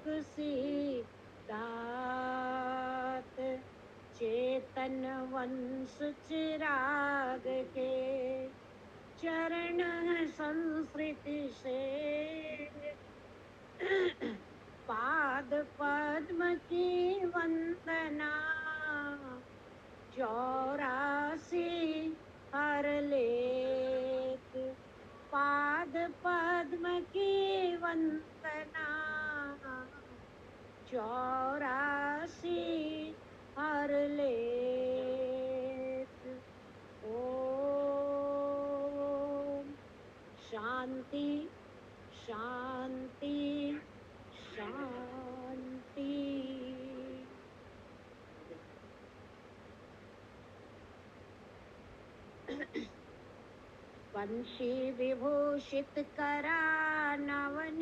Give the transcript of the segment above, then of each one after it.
सिद्धात चेतन वंश चिराग के चरण संस्कृति से पाद पद्म की वंदना 84 हर लेत पाद पद्म की वंदना 84 हर लेत। ओम शांति शांति शांति। वंशी विभूषित करा नवनीरदाभात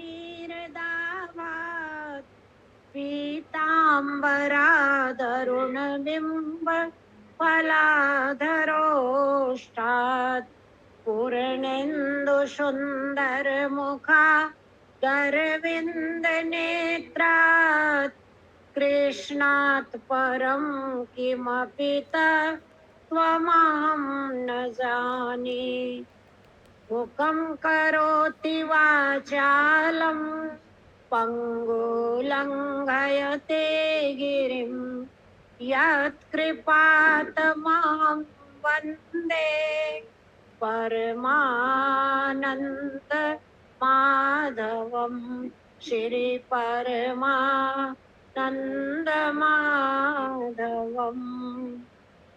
पीताम्बराधरुण बिंब फलाधरोष्टात् पूर्णेन्दु सुंदर मुखा गरविंद नेत्रात् कृष्णात् परं किमपि त्वमहं न जाने। मुखं करोति वाचालं पङ्गुलङ्घयते गिरिं यत्कृपातमहं वन्दे परमानन्द माधवं श्रीपरमानन्द माधवम्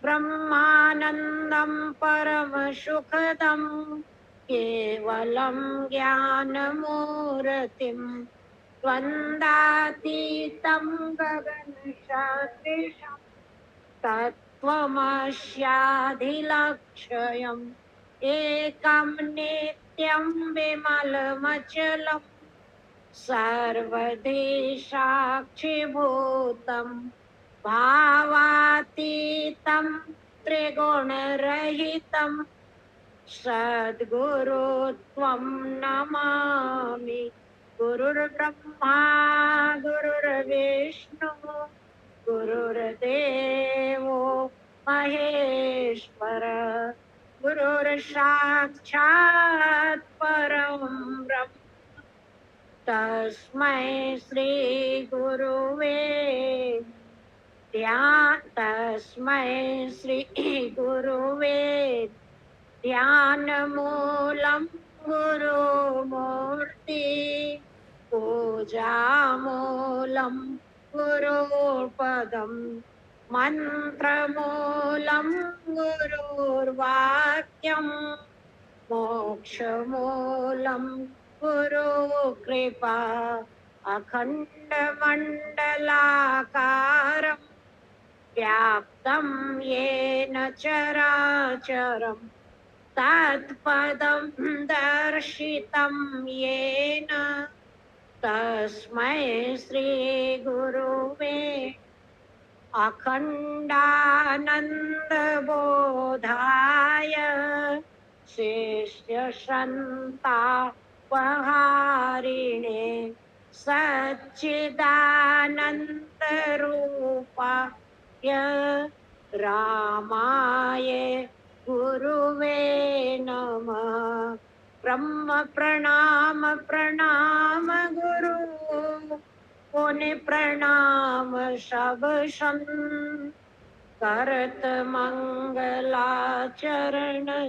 ब्रह्मानन्दं परमसुखदं केवलं ज्ञानमूर्तिं द्वन्द्वातीतं गगनसदृशं तत्त्वमस्याधिलक्ष्यम् एकं नित्यं विमलमचलं सर्वधी साक्षिभूतं भावातीतं त्रिगुणरहितं सद्गुरु त्वं नमामि। गुरुर्ब्रह्मा गुरुर्विष्णु गुरुर्देवो महेश्वर गुरुर्साक्षात् परं ब्रह्म तस्मै श्री गुरुवे तस्मै श्री गुरुवे ध्यानमूलं गुरुमूर्ति पूजामूलं गुरुपदं मन्त्रमूलं गुरुर्वाक्यं मोक्षमूलं गुरुकृपा अखण्डमण्डलाकारं व्याप्तं येन चराचरं तत्पदं दर्शितं येन तस्मै श्रीगुरुवे अखण्डानन्दबोधाय शिष्यसन्तापहारिणे सच्चिदानन्दरूपाय रामाय गुरुवे नमः। ब्रह्म प्रणाम प्रणाम गुरु पुण्य प्रणाम सब संत करत मंगलाचरण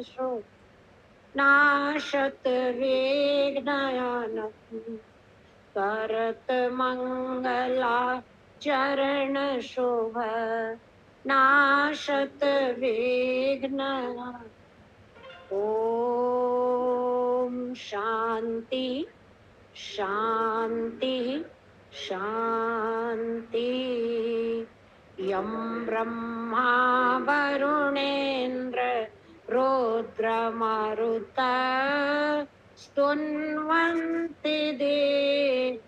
सो नाशत विघ्नानंद करत मंगलाचरण शोभ नाशत विघ्न। ओम शांति शांति शांति। यं ब्रह्मा वरुणेन्द्र रुद्रमरुता स्तुन्वन्ति देव्यैस्तवै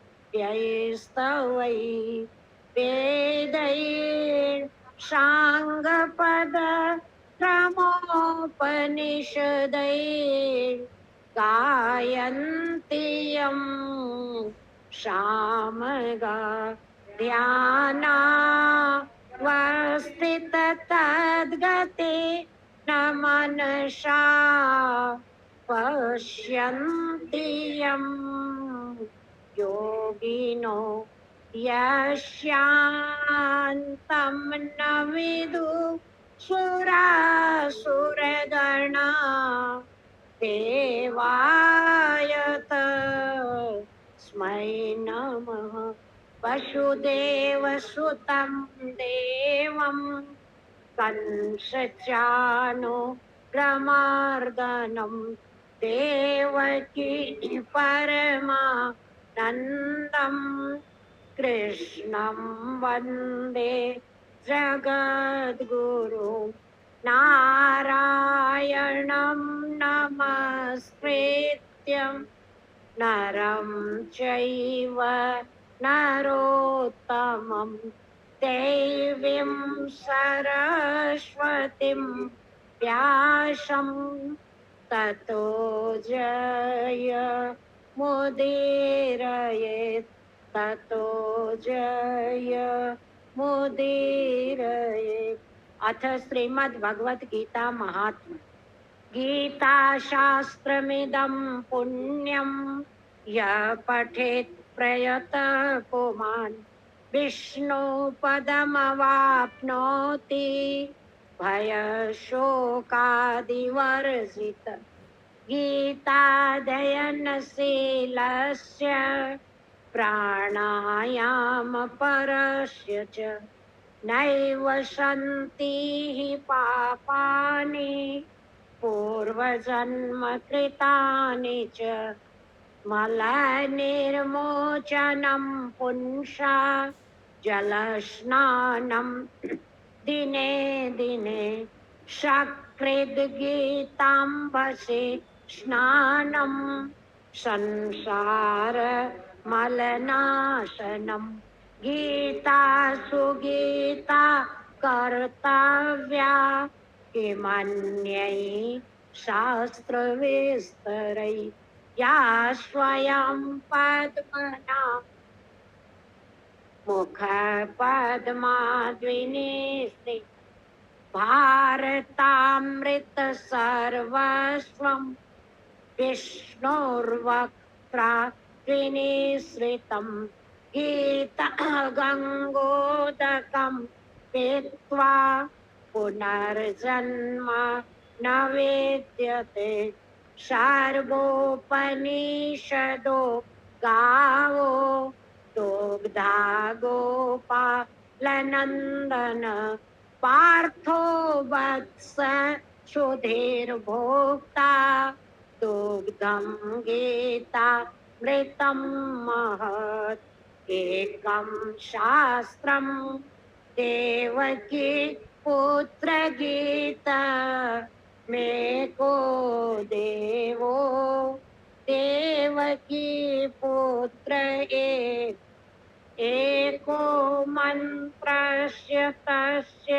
वेदैः साङ्गपद क्रमोपनिषदैः गायन्ति यं शामगा ध्याना वस्थित तद्गते न मनसा पश्यन्ति यम् योगिनो यस्यान्तं न विदुः सुरासुरगणा देवाय तस्मै नमः वसुदेवसुतं देवं कंसचाणूरमर्दनं देवकी परमानन्दं कृष्णं वन्दे जगद्गुरुं नारायणं नमस्कृत्य नरं चैव नरोत्तमं देवीं सरस्वतीं व्यासं ततो जय मुदीरयेत् ततो जय मुदीरयेत्। अथ श्रीमद्भगवत गीता महात्म्यम्। गीता शास्त्रमिदं पुण्यं यः पठेत् प्रयतः पुमान् विष्णु पदमवाप्नोति भयशोकादिवर्जित। गीतादयनशीलस्य प्राणायामपरस्य च नैव सन्ति हि पापानि पूर्वजन्म कृतानि च मलनिर्मोचनं पुंसा जलस्नानं दिने दिने सकृद्गीताम्बसि स्नानं संसार मलनाशनं। गीता सुगीता कर्तव्या किमन्यै शास्त्रविस्तरै या स्वयं पद्मना मुखपद्माद्विनीस्ते भारतामृत सर्वस्वं विष्णोर्वक्त्राद्विनिसृतं गीता गङ्गोदकं पीत्वा पुनर्जन्म न विद्यते। सर्वोपनिषदो गावो दुग्धा गोपालनन्दन पार्थो वत्स सुधीर्भोक्ता दुग्धं गीता मृतं महत्। एकं शास्त्रं देवकी पुत्र गीता मेको देवो देवकी पुत्र एको मन्त्रस्य तस्य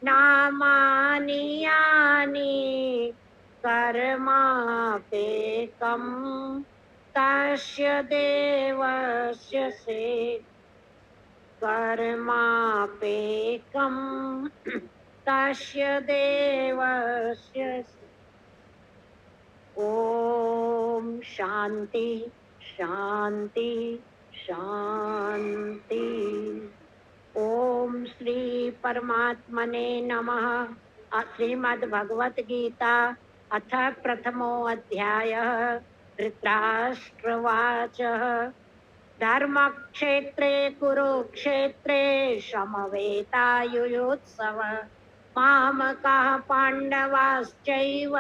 नामानि यानि कर्मापेकं तस्य देवस्य से कर्मापेकं तस्य देवस्य ओम शांति शांति शांति। ओम श्री परमात्मने नमः। श्रीमद् भगवत गीता अथ प्रथमो अध्यायः। धृतराष्ट्रवाच धर्मक्षेत्रे कुरुक्षेत्रे समवेतायुयुत्सव मामकाः पाण्डवाश्चैव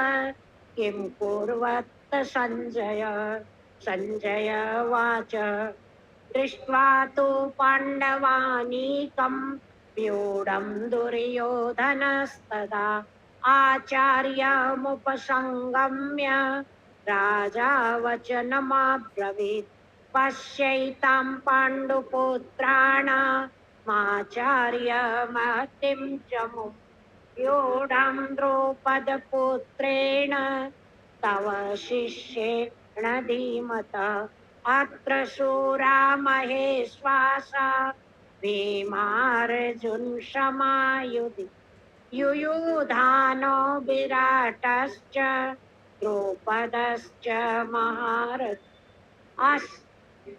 किं कुर्वत् संजय। संजय उवाच दृष्ट्वा तु पाण्डवानीकं व्यूढं दुर्योधनस्तदा आचार्यमुपसंगम्य राजा वचनमब्रवीत् पश्यैतां पाण्डुपुत्राणामाचार्यमहतीं च मुं व्यूढं द्रौपदपुत्रेण तव शिष्येण धीमता अत्र शूरा महेश्वासा भीमार्जुनसमायुधि युयुधानो विराटश्च द्रौपदश्च महारथी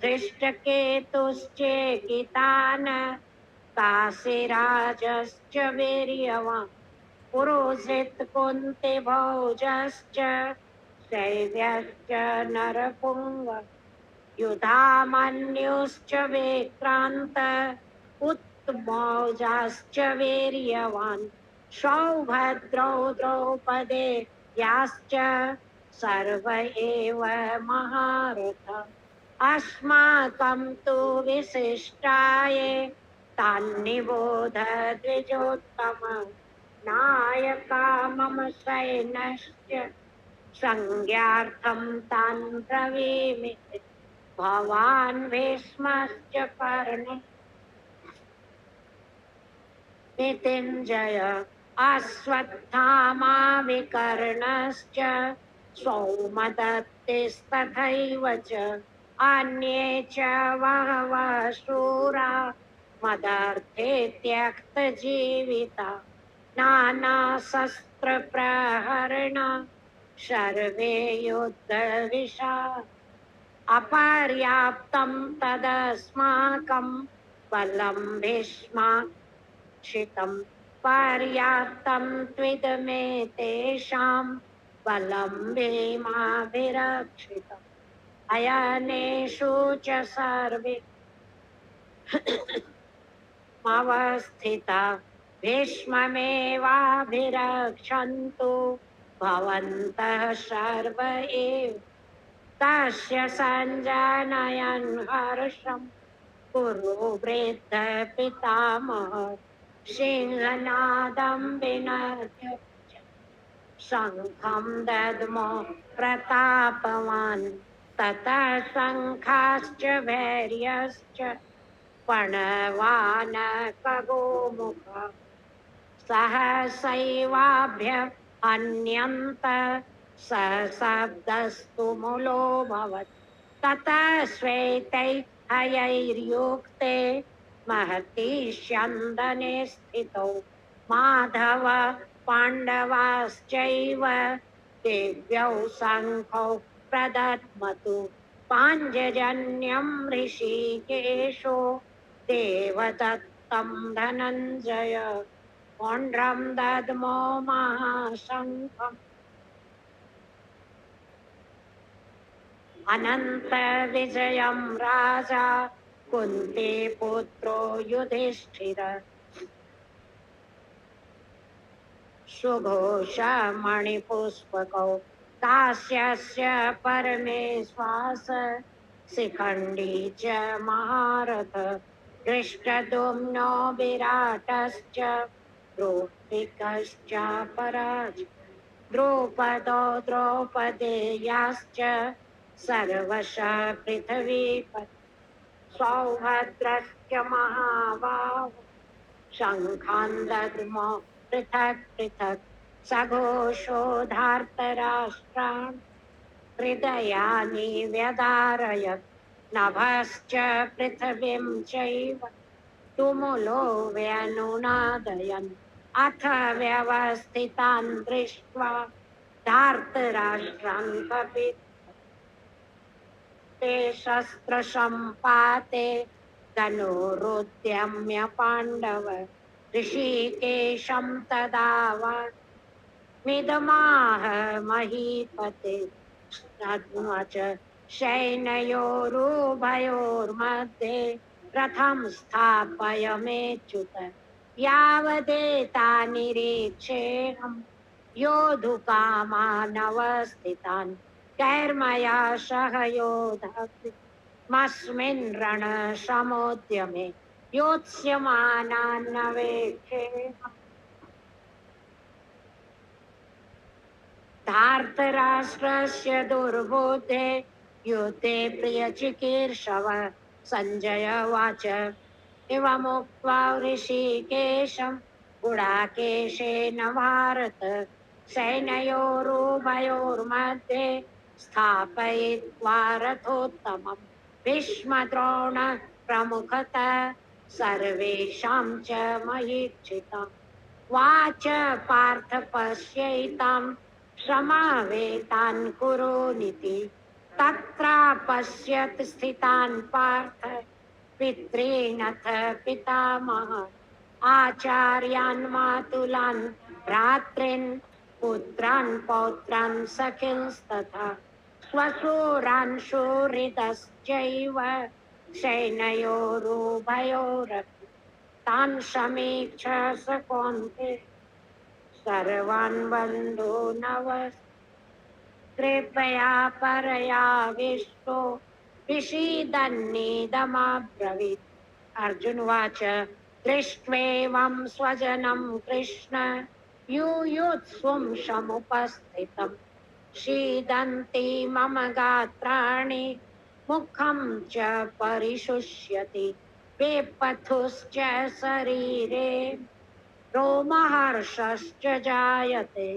धृष्टकेतुश्चेकितान काशीराजश्च वीर्यवान् पुरोजित कुन्तीभोजश्च शैव्यश्च नरपुङ्ग युधामन्युश्च विक्रान्त उत्तमौजाश्च वीर्यवान् सौभद्रौ द्रौपदे याश्च सर्व एव महारथा अस्माकं तु विशिष्टाये तान्निबोध द्विजोत्तम नायका मम सैन्यस्य संज्ञार्थं तान् ब्रवीमि भवान् भीष्मश्च कर्णे मृत्युञ्जय अश्वत्थामा विकर्णश्च सौमदत्तिस्तथैव च अन्ये च बहवः शूरा मदर्थे त्यक्तजीविता नानाशस्त्रप्रहरण सर्वे युद्धविशा अपर्याप्तं तदस्माकं बलं भीष्माक्षितं पर्याप्तं त्विदमे तेषां बलं भीमाभिरक्षितम् अयनेषु च सर्वे अवस्थिता भीष्ममेवाभिरक्षन्तु भवन्तः सर्व एव तस्य सञ्जानयन् हर्षं कुरु वृद्ध पितामह सिंहनादं विनद्य शङ्खं दद्मो प्रतापवान् ततः शङ्खाश्च भैर्यश्च प्रणवानकगोमुख सहसैवाभ्य अन्यन्त सशब्दस्तु मूलोऽभवत् ततः श्वेतैर्हयैर्युक्ते महती स्यन्दने स्थितौ माधव पाण्डवाश्चैव दिव्यौ शङ्खौ प्रदध्मतु पाञ्जजन्यं ऋषिकेशो देवदत्तं धनञ्जय पौण्ड्रं दद्मो महाशङ्खम् अनन्तविजयं राजा कुन्तीपुत्रो युधिष्ठिर सुघोषमणिपुष्पकौ काश्यस्य परमेश्वास शिखण्डी च महारथ दृष्टद्युम्नो विराटश्च द्रौपदिकश्च पराज द्रौपदो द्रौपदेयाश्च सर्वशः पृथिवीपति सौभद्रश्च महाबाहो शङ्खान् दद्मो पृथक् पृथक् सघोषो धार्तराष्ट्रान् हृदयानि व्यधारयत् नभश्च पृथिवीं चैव तुमुलो व्यनुनादयन् अथ व्यवस्थितान् दृष्ट्वा धार्तराष्ट्रान् कपित् ते शस्त्रसम्पाते धनुरुद्यम्य पाण्डव ऋषिकेशं तदावाच मिदमाह महीपते तद्वच सैन्योरुभयोर्मध्ये रथं स्थापय मेच्युत यावदेतानिरीक्षेऽहं योद्धुकामानवस्थितान् कैर्मया सह योद्धव्यमस्मिन् रणसमुद्यमे योत्स्यमानान्नवेक्षेऽहम् धार्तराष्ट्रस्य दुर्बुद्धे युद्धे प्रियचिकीर्षव सञ्जय उवाच एवमुक्त्वा ऋषिकेशं गुडाकेशेन भारत सैन्योरुभयोर्मध्ये स्थापयित्वा रथोत्तमम् भीष्मद्रोण प्रमुखतः सर्वेषां च महीक्षितम् वाच पार्थ पश्यैतां समावेतान् कुरुनिति तत्र पश्यत् स्थितान् पार्थ पितॄनथ पितामह आचार्यान् मातुलान् भ्रातॄन् पुत्रान् पौत्रान् सखिंस्तथा स्वशूरान् शूरितश्चैव सैनयोरुभयोरपि तान् समीक्ष स कौन्ते सर्वान् बन्धूनवस् कृपया परयाविष्टो विषीदन्निदमब्रवीत् अर्जुन उवाच दृष्ट्वेवं स्वजनं कृष्ण यूयुत्सुं समुपस्थितम् शीदन्ति मम गात्राणि मुखं च परिशुष्यति वेपथुश्च शरीरे रोमहर्षश्च जायते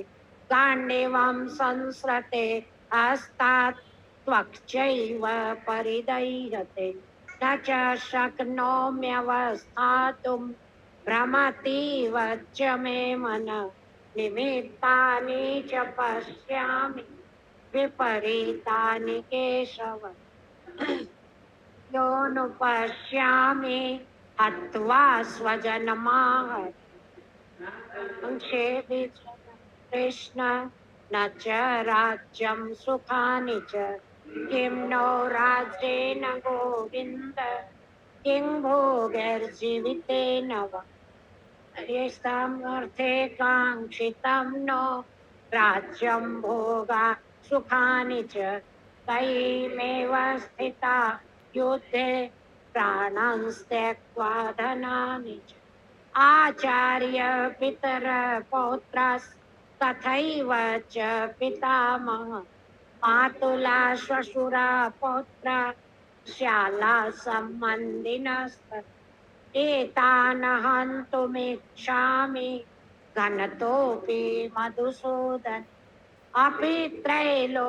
गाण्डीवं संसृते हस्तात् त्वक्चैव परिदह्यते न च शक्नोम्यवस्थातुं भ्रमतीव च मे मनः निमित्तानि च पश्यामि विपरीतानि केशव योऽनुपश्यामि हत्वा स्वजनमाह संक्षेपि कृष्ण न च राज्यं सुखानि च किं नो राज्येन गोविन्द किं भोगैर्जीवितेन वा येषामर्थे काङ्क्षितं नो राज्यं भोगा सुखानि च तैमेव स्थिता युद्धे प्राणान् त्यक्त्वा धनानि च आचार्य पितर पौत्रास्तथैव च पितामह मातुला श्वशुरा पौत्रा श्याला सम्बन्धिनस्तथा एतान् हन्तुमिच्छामि घनतोऽपि मधुसूदन अपि त्रैलोक्यराजश्च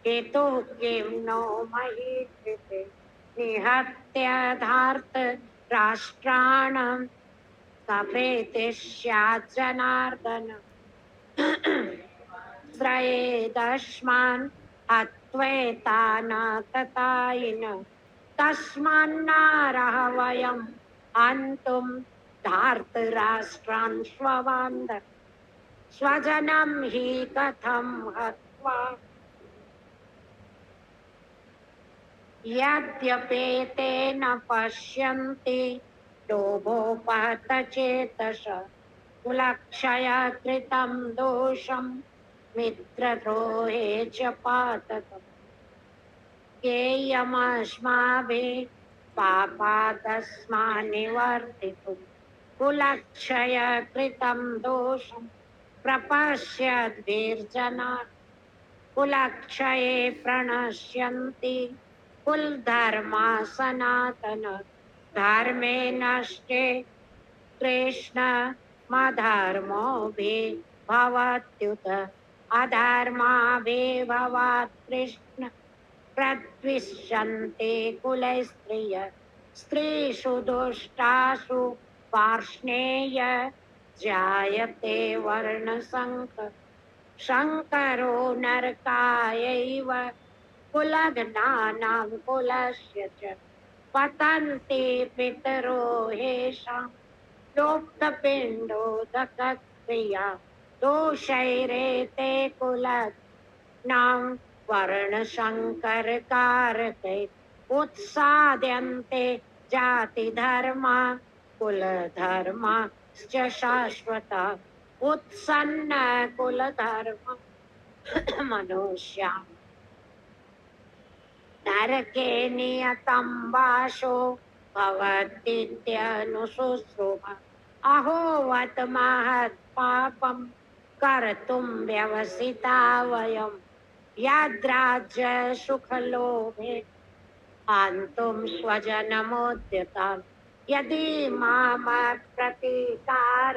हेतुः किं नो मही कृते निहत्य धार्त राष्ट्राणां सफेति स्यात् जनार्दन श्रयेदस्मान् हत्वेतान् ततायिन तस्मान्नारः वयं हन्तुं धार्तराष्ट्रान् स्वबान्धवान् स्वजनं हि कथं हत्वा यद्यपेतेन पश्यन्ति लोभोपहतचेतस कुलक्षय कृतं दोषं मित्रद्रोहे च पातकम् ज्ञेयमस्माभिः पापादस्मान्निवर्तितुं कुलक्षय कृतं दोषं प्रपश्यद्भिर्जनाः कुलक्षये प्रणश्यन्ति कुलधर्मा सनातन धर्मे नष्टे कृष्णमधर्मोऽभिभवत्युत अधर्माभिभवात् कृष्ण प्रद्विषन्ते कुलस्त्रिय स्त्रीषु दुष्टासु पार्ष्णेय जायते वर्णसङ्कर शङ्करो नरकायैव कुलघ्नानां कुलस्य च पतन्ति पितरो येषां लोप्तपिण्डोदकक्रिया दोषैरेते कुलघ्नां वर्णशङ्करकारकै उत्साद्यन्ते जातिधर्मा कुलधर्माश्च शाश्वता उत्सन्न कुलधर्म मनुष्या नरके नियतं वासो भवतीत्यनुशुश्रुम अहोवत महत् पापं कर्तुं व्यवसिता वयं यद्राज्य सुखलोभे हन्तुं स्वजनमुद्यताम् यदि मामप्रतीकार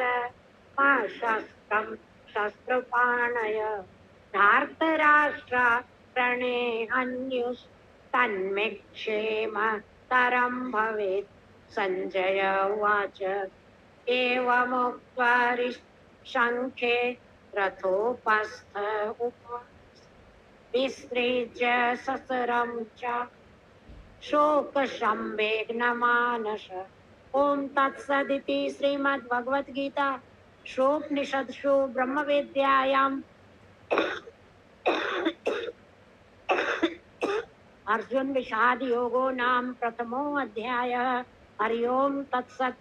मा शस्त्रं शस्त्रपाणय धार्तराष्ट्रा प्रणेहन्युस्तन्मे क्षेमतरं भवेत्। सञ्जय उवाच एवमुक्त्वा ऋषिशङ्खे रथोपस्थ विसृज्य ससरं च शोकसंवेग्नमानस। ओम तत्सदिति श्रीमद्भगवद्गीता श्रोपनिषत्सु ब्रह्मविद्यायां अर्जुन विषाद योगो नाम प्रथमो अध्यायः। हरि ओम तत्सत्।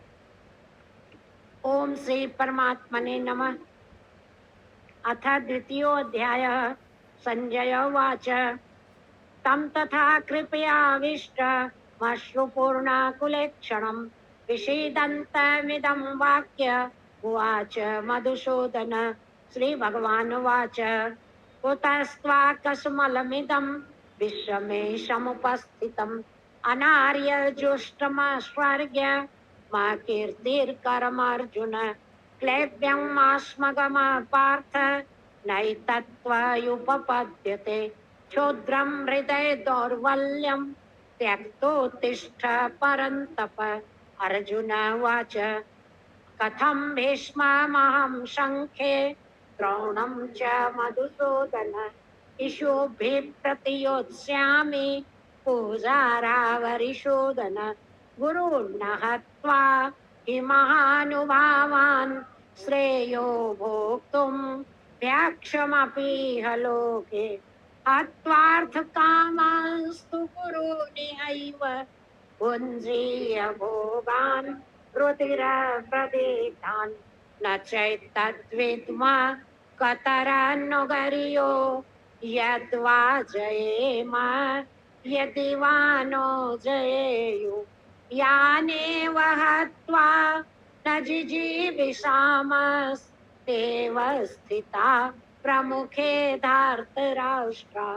ओम श्री परमात्मने नमः। अथ द्वितीयोऽध्यायः। संजय उवाच तं तथा कृपयाविष्टमश्रुपूर्णाकुलेक्षणं विषीदन्तमिदं वाक्य उवाच मधुसूदन। श्रीभगवानुवाच कुतस्त्वाकस्मलमिदं विश्वमेशमुपस्थितम् अनार्यजुष्टमस्वर्ग्य मा कीर्तिर्करमर्जुन क्लेव्यमास्मगम पार्थ नैतत्त्वयुपपद्यते क्षुद्रं हृदय दौर्बल्यं त्यक्तोत्तिष्ठ परन्तप। अर्जुन उवाच कथं भीष्ममहं शङ्खे द्रोणं च मधुसूदन इषुभिः प्रतियोत्स्यामि पूजारावरिसूदन। गुरून् हत्वा हिमहानुभावान् श्रेयो भोक्तुं भ्याक्षमपीह लोके हत्वार्थकामांस्तु गुरूनिहैव भुञ्जीय भोगान् रुधिरप्रदिग्धान् न चैतद्विद्मा कतरन्नुगर्यो यद्वा जयेम यदि वा नो जयेयु यानेव हत्वा न जिजीविषामस्तेव स्थिता प्रमुखे धार्तराष्ट्रा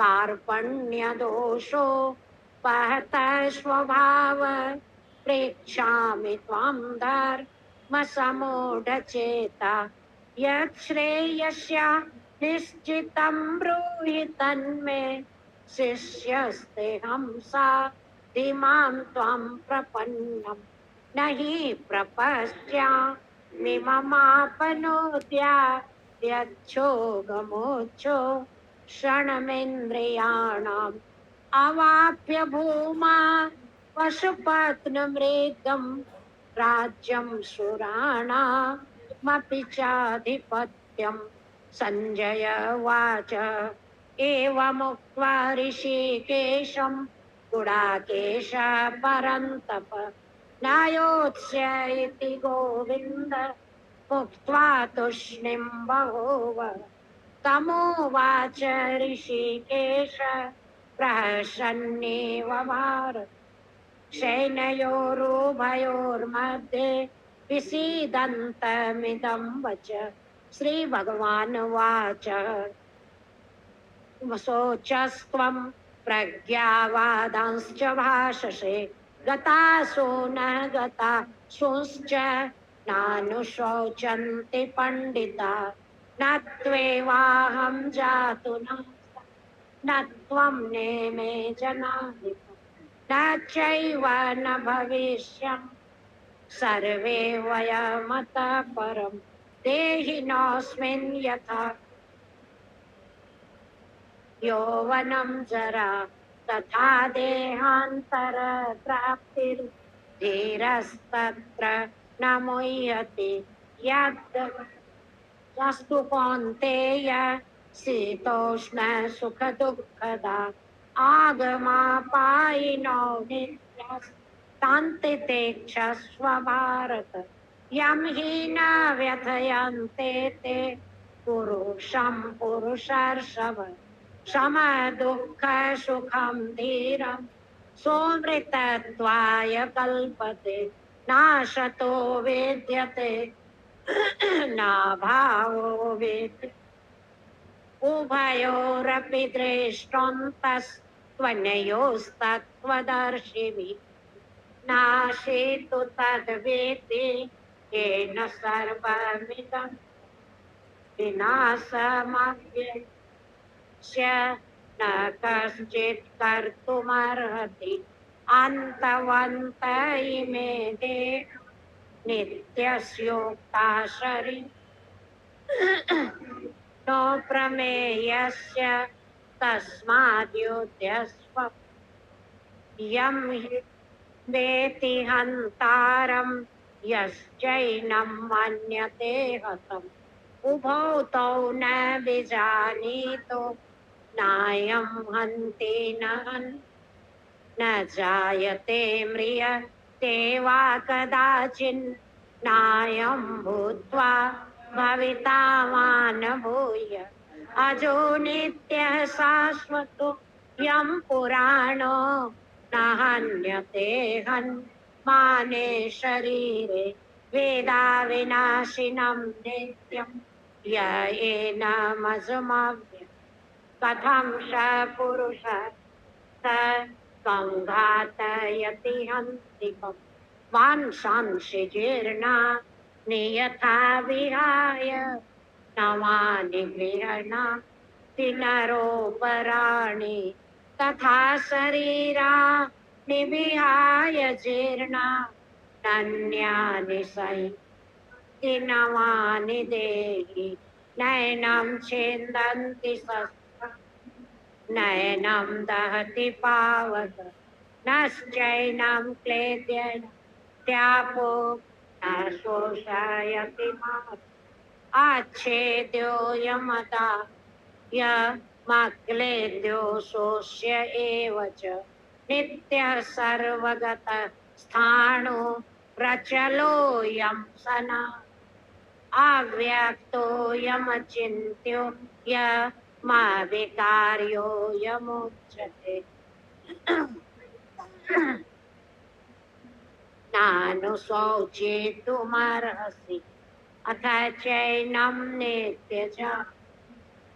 कार्पण्यदोषो पहतः स्वभाव प्रेक्षामि त्वां धर्मसमूढचेता यच्छ्रेयस्य निश्चितं ब्रूहि तन्मे शिष्यस्तेऽहं साधिमां त्वां प्रपन्नं न हि प्रपश्यामि ममापनोद्या यच्छोगमोच्छो क्षणमिन्द्रियाणाम् अवाप्य भूमा पशुपत्नमृगं राज्यं सुराणामपि चाधिपत्यम्। संजय उवाच एवमुक्त्वा ऋषिकेशं गुडाकेश परन्तप नायोत्स्य इति गोविन्द मुक्त्वा तूष्णीं बभूव। तमुवाच ऋषिकेश प्रहसन्नेव भारत सेनयोरुभयोर्मध्ये विसीदन्तमिदं वच। श्रीभगवानुवाच शोचस्त्वं प्रज्ञावादांश्च भाषसे गतासु न गतासूंश्च नानुशोचन्ति पण्डिता न त्वेवाहं जातु न त्वं नेमे जनाधिप न चैव न भविष्यम् सर्वे वयमतः परं देहिनोऽस्मिन् यथा यौवनं जरा तथा देहान्तरप्राप्तिर्धीरस्तत्र न मुह्यति यस्तु कौन्तेय शीतोष्ण सुखदुःखदा आगमापायिनो नित्यस्तान्ति तितिक्षस्व भारत यं हि न व्यथयन्ते ते पुरुषं पुरुषर्षभ शम दुःख सुखं धीरं सोमृतत्वाय कल्पते नाशतो वेद्यते नाभावो वेद्यते उभयोरपि दृष्टोऽन्तस्त्वनयोस्तत्त्वदर्शिभिः नाशेतु तद्वेति येन सर्वमिदं विनाशमव्यस्य न कश्चित् कर्तुमर्हति अन्तवन्त इमे देह नित्यस्योक्ता शरीर नो प्रमेयस्य तस्माद्युध्यस्व यं हि वेति हन्तारं यश्चैनं मन्यते हतम् उभौ तौ न विजानीतो नायं हन्ति न हन् न जायते म्रियते वा कदाचिन् नायं भूत्वा भविता वा न भूय अजो नित्यः शाश्वतो यं पुराणो न हन्यते हन्माने शरीरे वेदा विनाशिनं नित्यं य एनमजमव्य कथं स पुरुषः स संघातयति हन्तिकम् वांशांसि जीर्णा नियथा विहाय नवानि गृह्णाति नरोपराणि तथा शरीरा निविहाय जीर्णा नन्यानि सन्ति नवानि देहि नैनं छिन्दन्ति नैनं दहति पावक नश्चैनं क्लेद्यत्यापो न शोषयति मात् अच्छेद्योऽयमदा यमक्लेद्यो शोष्य एव च नित्यः सर्वगतः स्थाणु प्रचलोऽयं सना अव्यक्तोऽयमचिन्त्यो यमविकार्योऽयमुच्यते नानुशौचेतुमर्हसि अथ चैनं नित्यज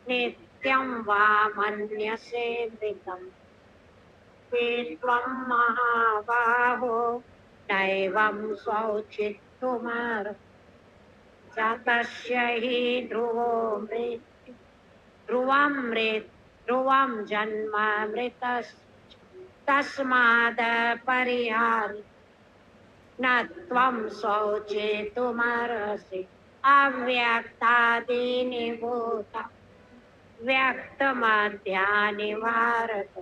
नित्यं वा मन्यसे मृतम् त्वं महाबाहो नैवं शौचितुमर्हसि जातस्य हि ध्रुवो मृत्यु ध्रुवं जन्म तस्माद् परिहारि न त्वं शौचेतुमर्हसि अव्यक्तादीनि भूता व्यक्तमध्यानि भारत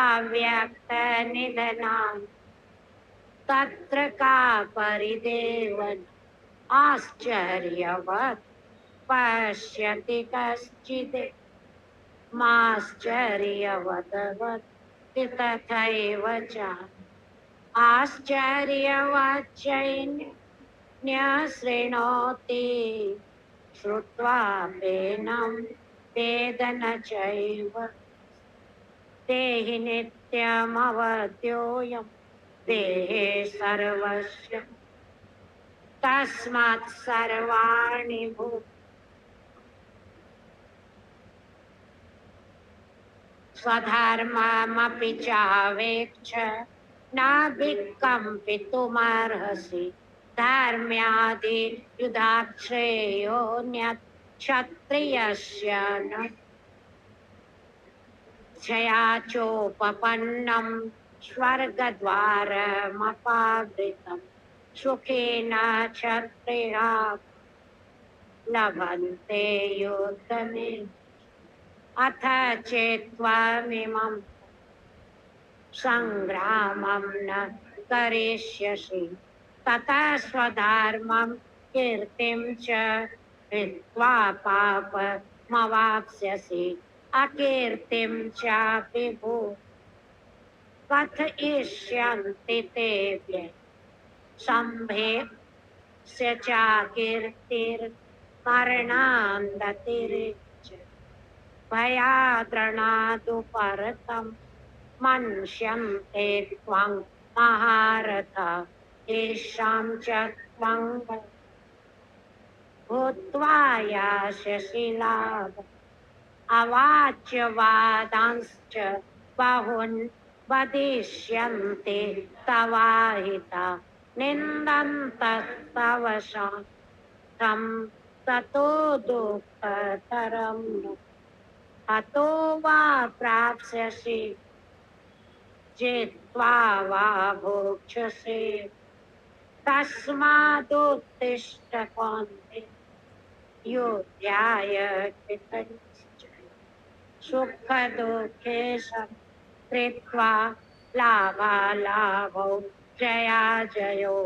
अव्यक्तनिधनानि तत्र का परिदेवना आश्चर्यवत् पश्यति कश्चित् माश्चर्यवत् तथैव च आश्चर्यवच्चैन्यशृणोति श्रुत्वापेनं वेद न चैव देहि नित्यमवद्योऽयं देहे सर्वस्य तस्मात् सर्वाणि भूतानि स्वधर्ममपि चावेक्ष न विकम्पितुमर्हसि धर्म्यादियुधाश्रेयोऽन्यत् क्षत्रियस्य न क्षया चोपपन्नं स्वर्गद्वारमपावृतं सुखेन क्षत्रिया लभन्ते योद्धने अथ चेत्त्वमिमं संग्रामं न करिष्यसि ततः स्वधर्मं कीर्तिं च हित्वा पापमवाप्स्यसि अकीर्तिं चापि कथयिष्यन्ति ते सम्भेस्य चाकीर्तिर्मरणान्दतिरिच्च भयाद्रणादु परतं मन्यन्ते त्वं महारथ येषां च त्वं भूत्वा यास्यसि लाभ अवाच्यवादांश्च बहून् वदिष्यन्ति तवाहिता निन्दन्तस्तव शान्तं ततो दुःखतरं नु हतो वा प्राप्स्यसि जित्वा वा भोक्ष्यसि तस्मादुत्तिष्ठ कौन्तेय योऽध्याय कृतनिश्चयः सुखदुःखे कृत्वा लाभालाभौ जयाजयो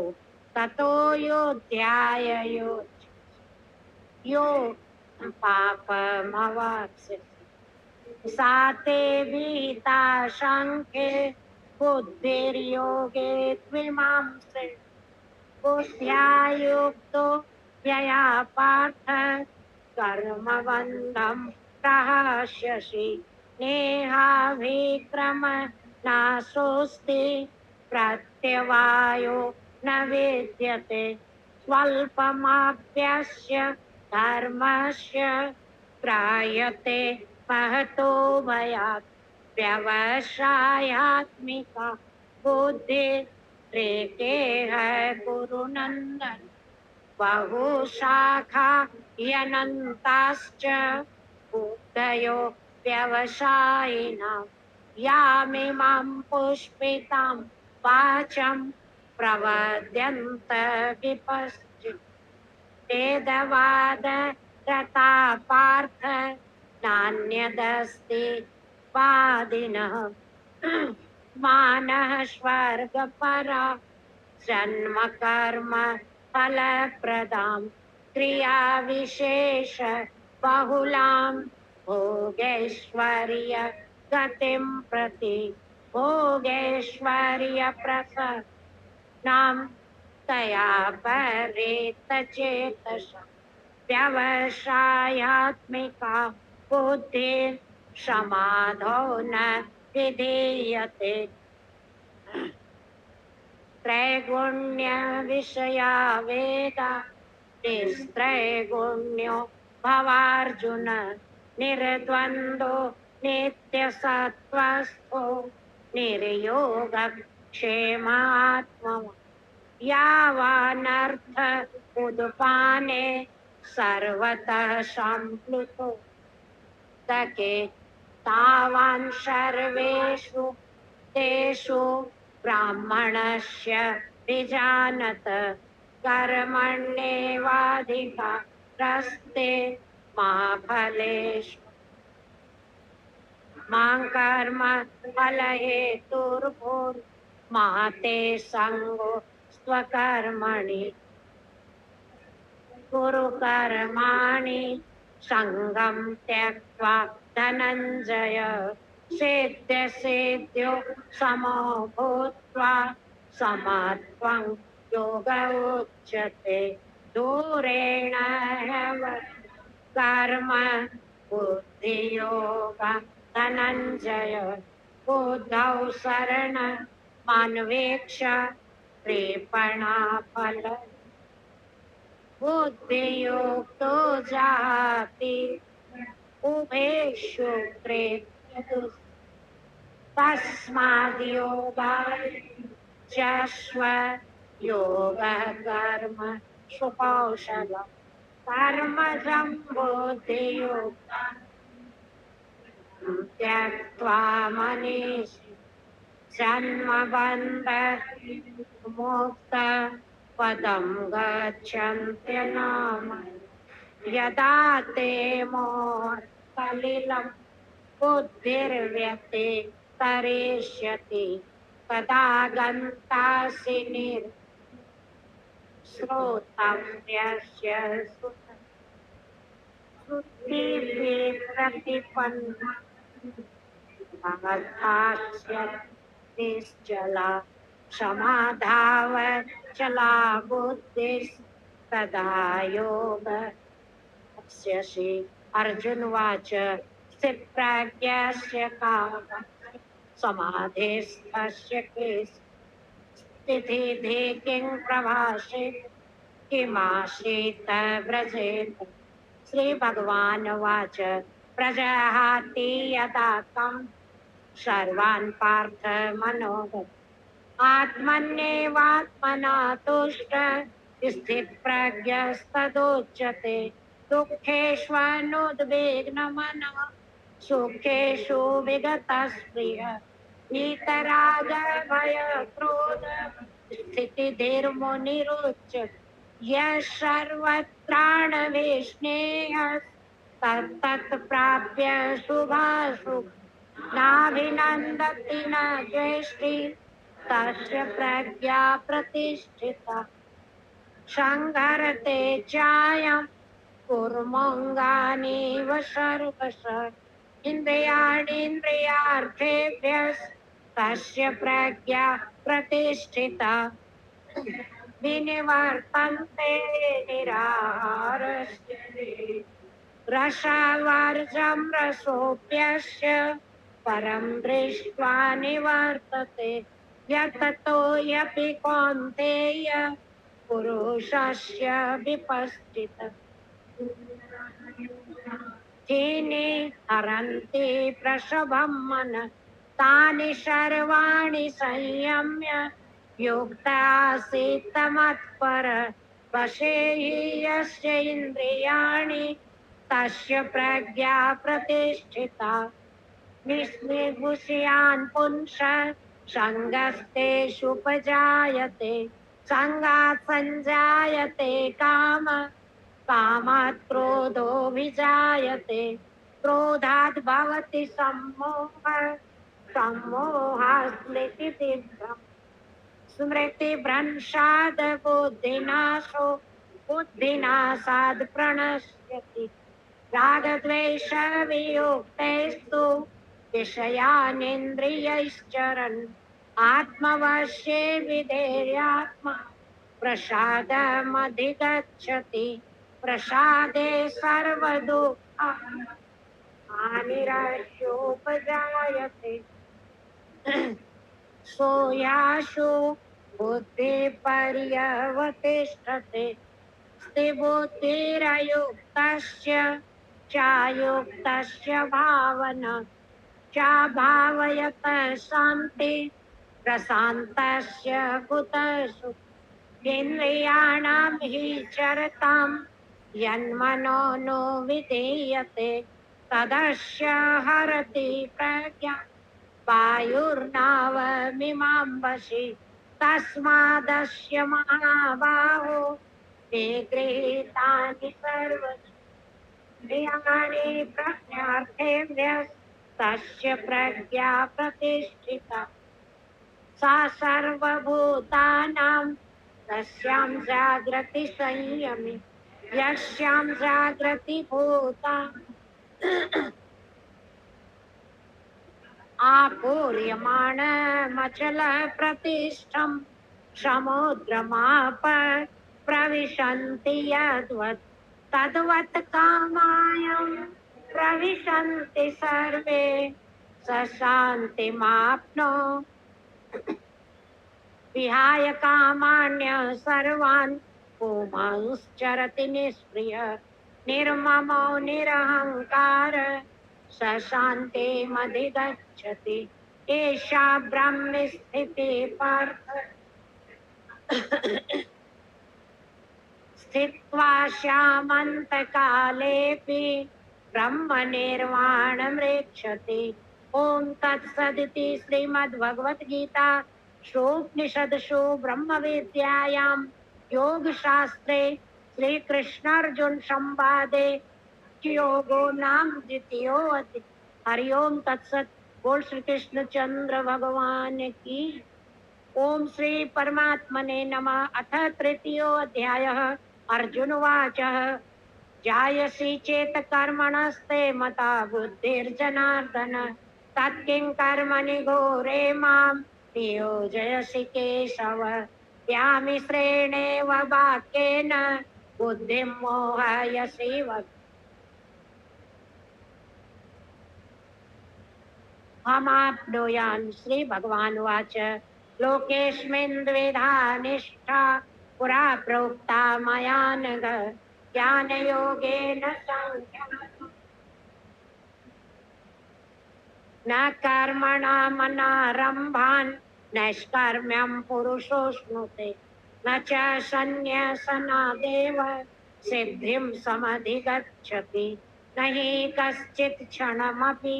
ततो योऽध्याय यो पापमवाप्स्यसि सा ते विहिता शङ्खे बुद्धिर्योगे त्विमांसे बुद्ध्या युक्तो यया पार्थ कर्मबन्धं प्रहस्यसि नेहाभिक्रम नाशोऽस्ति प्रत्यवायो न विद्यते स्वल्पमाप्यस्य धर्मस्य त्रायते महतो भयात् व्यवसायात्मिका बुद्धि रेके है गुरु नंदन बहुशाखा यनन्ताश्च बुद्धयो व्यवसायिनां यामिमां पुष्पितां वाचं प्रवद्यन्त विपश्चित् वेदवाद रता पार्थ नान्यदस्ति वादिनः मानः स्वर्गपरा जन्म कर्म फलप्रदां क्रियाविशेष बहुलां भोगैश्वर्य गतिं प्रति भोगैश्वर्य प्रसन्नां तया परेतचेतसा व्यवसायात्मिका बुद्धिः समाधौ न विधीयते त्रैगुण्य विषया वेदा निस्त्रैगुण्यो भवार्जुन निर्द्वन्द्वो नित्यसत्त्वस्थो निर्योगक्षेमात्मवान् यावानर्थ उदपाने सर्वतः सम्प्लुतो दके तावान् सर्वेषु तेषु ब्राह्मणस्य विजानत कर्मण्येवाधिकारस्ते मा फलेषु मा कर्म फलहेतुर्भूर्मा ते सङ्गो स्वकर्मणि कुरु कर्माणि सङ्गं त्यक्त्वा धनञ्जय सिद्ध्यसिद्ध्यो समो भूत्वा समत्वं योग उच्यते दूरेण ह्यव कर्म बुद्धियोग धनञ्जय बुद्धौ शरण मान्वेक्ष कृपणाफल बुद्धियुक्तो जाति उभेषु प्रेत्य तस्माद्योगाय जस्व योगः कर्म सुकौशलम् कर्मजं बुद्धियुक्तं त्यक्त्वा मनीषि जन्मबन्ध मोक्त पदं गच्छन्त्यनाम यदा ते मोहकलिलं बुद्धिर्व्यतितरिष्यति तदा गन्तासि श्रोतव्यस्य श्रुतिभिः प्रतिपन्ना भगवतास्य निश्चला समाधावचला बुद्धिस्तदा योगस्यसि अर्जुनवाच स्थितप्रज्ञस्य का समाधिस्थस्य स्थितिधि किं प्रभाषे किमासीत व्रजेत श्रीभगवानुवाच प्रजहाति यदा तं सर्वान् पार्थ मनोगत आत्मन्येवात्मना तुष्ट स्थितप्रज्ञस्तदोच्यते दुःखेष्वनुद्विग्नमनः सुखेषु विगतस्पृह वीतराग भय क्रोध स्थितिधीर्मुनिरुच्यते यः सर्वत्राणविष्णेयः तत्तत् प्राप्य शुभाशुभ नाभिनन्दति न द्वेष्टि तस्य प्रज्ञा प्रतिष्ठिता संहरते चायं कुर्मोऽङ्गानीव सर्वशः इन्द्रियाणीन्द्रियार्थेभ्यः तस्य प्रज्ञा प्रतिष्ठिता विनिवर्तन्ते निराहारस्य रसावर्जं रसोऽप्यस्य परं दृष्ट्वा निवर्तते यततो यपि कौन्तेय पुरुषस्य विपश्चितः तीनि हरन्ति प्रसभं मनः तानि सर्वाणि संयम्य युक्तासीत् मत्पर वशे हि यस्य इन्द्रियाणि तस्य प्रज्ञा प्रतिष्ठिता निस्निगुषयान् पुंस सङ्गस्तेषुपजायते सङ्गात् सञ्जायते काम कामात् क्रोधोऽभिजायते क्रोधात् भवति सम्मोहः सम्मोहात् स्मृतिभ्रंशः स्मृतिभ्रंशात् बुद्धिनाशो बुद्धिनाशात् प्रणश्यति रागद्वेषवियुक्तैस्तु विषयानिन्द्रियैश्चरन् आत्मवश्ये विधेयात्मा प्रसादमधिगच्छति प्रसादे सर्वदुःखानिराशोपजायते सोयाशु बुद्धिपर्यवतिष्ठते स्थिबुद्धिरयुक्तस्य चायुक्तस्य भावना चाभावयत शान्ति प्रशान्तस्य कुतः सुखम् इन्द्रियाणां हि चरतां यन्मनो नो विधीयते तदस्य हरति प्रज्ञा वायुर्नावमिमां वशि तस्मादस्य महाबाहो निगृहीतानि सर्वेन्द्रियाणि प्रज्ञार्थेभ्यः तस्य प्रज्ञा प्रतिष्ठिता सा सर्वभूतानां तस्यां जागृति संयमी यस्यां जागृति भूता आपूर्यमाणमचल प्रतिष्ठं समुद्रमाप प्रविशन्ति यद्वत् तद्वत् कामायं प्रविशन्ति सर्वे स शान्तिमाप्नो विहाय कामान्य सर्वान् पुमांश्चरति निष्क्रियः निर्ममो निरहङ्कार स शान्तिमधिगच्छति एषा ब्रह्मस्थितिः पार्थ स्थित्वा श्यामन्तकालेऽपि ब्रह्मनिर्वाणमृच्छति ॐ तत्सदिति श्रीमद्भगवद्गीता उपनिषदसु ब्रह्मविद्यायां योगशास्त्रे श्रीकृष्णार्जुन संवादे योगो नाम द्वितीयोऽध्यायः। हरि ओम तत्सत्। बोल श्री कृष्ण चंद्र भगवान की। ओम श्री परमात्मने नमः। अथ तृतीयोऽध्यायः। अर्जुन उवाच जायसि चेत् कर्मणस्ते मता बुद्धिर्जनार्दन तत्किं कर्मणि घोरे मां नियोजयसि केशव व्यामिश्रेणेव वाक्येन बुद्धिं मोहयसीव। हमाप्नुयान्। श्री भगवान् उवाच लोकेऽस्मिन् द्विधा निष्ठा पुरा प्रोक्ता मया नघ ज्ञानयोगेन साङ्ख्यं न कर्मणामनारम्भान् नैष्कर्म्यं पुरुषोऽश्नुते न च सन्न्यासनादेव सिद्धिं समधिगच्छति न हि कश्चित् क्षणमपि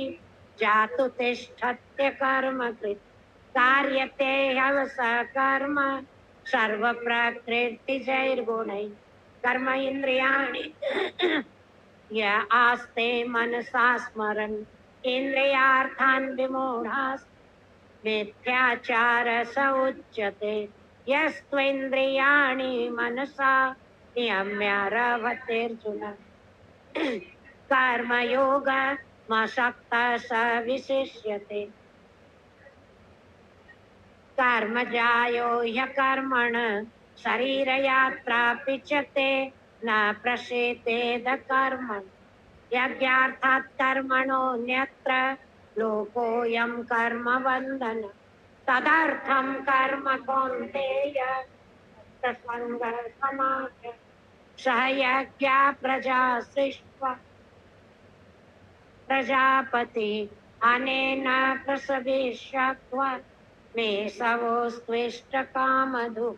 जातु तिष्ठत्य कर्मकृत् कार्यते ह्यवसः कर्म सर्वप्रकृतिजैर्गुणैः कर्म इन्द्रियाणि य आस्ते मनसा स्मरन् इन्द्रियार्थान् विमूढास् मिथ्याचार स उच्यते यस्त्वेन्द्रियाणि मनसा नियम्य रवतेऽर्जुन कर्मयोग मशक्तः स विशिष्यते कर्मजायो ह्यकर्मण शरीरयात्रापि च ते न प्रसेतेद कर्मण यज्ञार्थात् कर्मणोऽन्यत्र लोकोऽयं कर्मबन्धन तदर्थं कर्म कौन्तेय प्रसङ्गः समाच सह यज्ञा प्रजा सृष्ट्वा प्रजापति अनेन प्रसविष्यत्वा मे सवोस्त्विष्टकामधु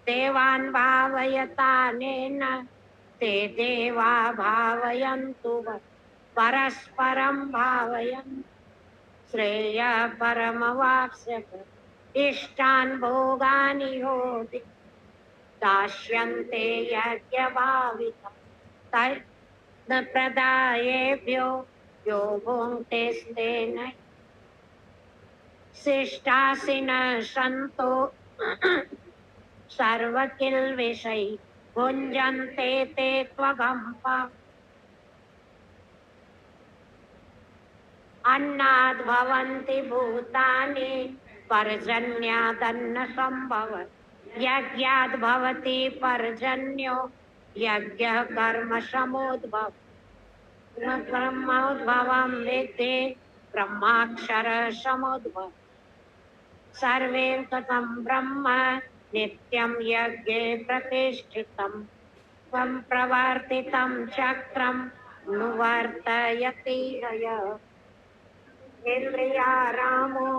देवान् भावयतानेन ते देवा भावयन्तु वः परस्परं भावयन् श्रेयः परमवाप्स्यत इष्टान् भोगानि होति दास्यन्ते यज्ञभावितम् तन्न प्रदायेभ्यो यो भुङ्क्तेस्तेन शिष्टासिनः सन्तो सर्वकिल्बिषै भुञ्जन्ते ते त्वगम्पा अन्नाद् भवन्ति भूतानि पर्जन्यादन्न सम्भवत् यज्ञाद् भवति पर्जन्यो यज्ञः कर्म समुद्भव ब्रह्मोद्भवं विद्धि ब्रह्माक्षर समुद्भव सर्वे ततं ब्रह्म नित्यं यज्ञे प्रतिष्ठितं त्वं प्रवर्तितं चक्रं नुवर्तयति हयः इन्द्रियारामो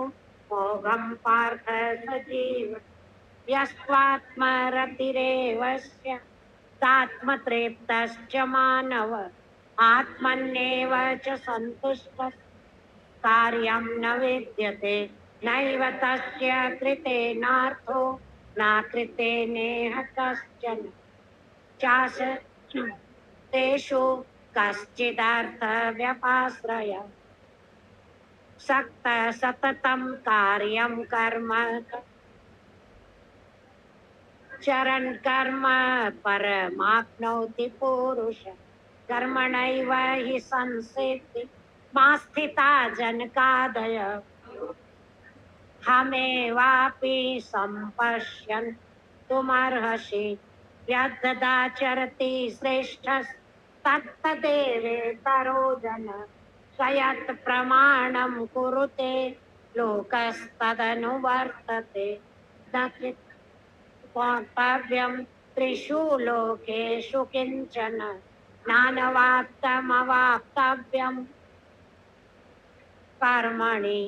मोघं पार्थ सजीव यस्त्वात्मरतिरेवस्य तात्मतृप्तश्च मानव आत्मन्येव च सन्तुष्टः कार्यं न विद्यते नैव तस्य कृतेनार्थो नाकृतेनेह कश्चन चास तेषु कश्चिदर्थव्यपाश्रय सक्त सततं कार्यं कर्म चरन् कर्म परमाप्नोति पुरुष कर्मणैव हि संसिद्धि मा स्थिता जनकादय हमेवापि सम्पश्यन् तुमर्हसि यद्दाचरति श्रेष्ठस्तत्तदेवेतरो जन स यत् प्रमाणं कुरुते लोकस्तदनुवर्तते न कर्तव्यं त्रिषु लोकेषु किञ्चन नानवाप्तमवाप्तव्यं कर्मणि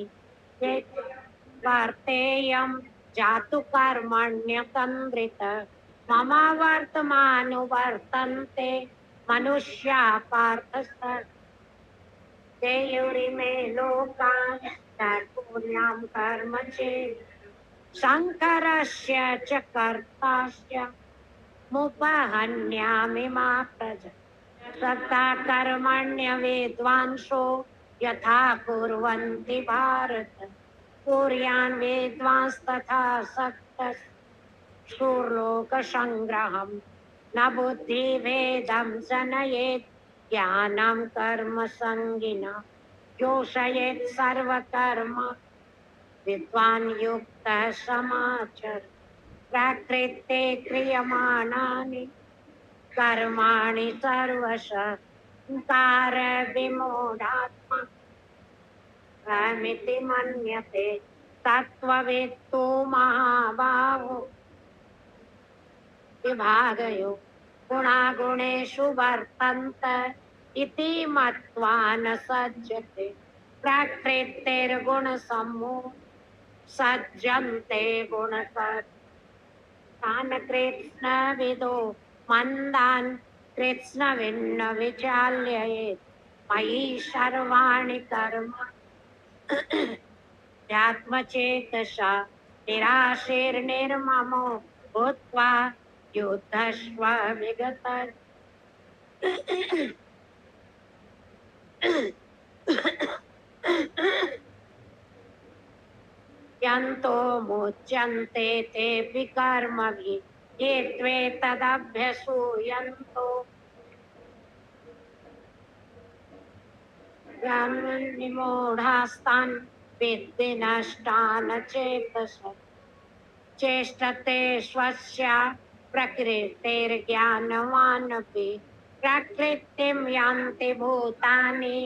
वर्तेयं जातु कर्मण्यतन्द्रित मम वर्तमानुवर्तन्ते मनुष्या पार्थ देयुरिमे लोकान् पुण्यां कर्म चेत् शङ्करस्य च कर्तास्य मुपहन्यामि मा प्रजा सत्ता कर्मण्य विद्वांसो यथा कुर्वन्ति भारत कुर्यान् विद्वांस्तथा सक्तः शूर्लोकसङ्ग्रहं न बुद्धिभेदं जनयेत् ज्ञानं कर्म संगिना योषयेत् सर्वकर्म विद्वान् युक्तः समाचर प्रकृते क्रियमाणानि कर्माणि सर्वशः विमूढात्मा अहमिति मन्यते तत्त्ववेत्तो महाबाहो विभागयो गुणागुणेषु वर्तन्त इति मत्वा न सज्जते प्रकृतेर्गुणसमूह सज्जन्ते गुणकर्तान् कृत्स्नविदो मन्दान् कृत्स्नभिन्न विचाल्ययेत् मयि सर्वाणि कर्म ध्यात्मचेतसा निराशीर्निर्ममो भूत्वा युद्धस्व विगत यन्तो मुच्यन्ते तेऽपि कर्मभिः ये त्वेतदभ्यसूयन्तो निमूढास्तान् विद्धि नष्टान् चेतसः चेष्टते स्वस्य प्रकृतेर्ज्ञानवानपि प्रकृतिं यान्ति भूतानि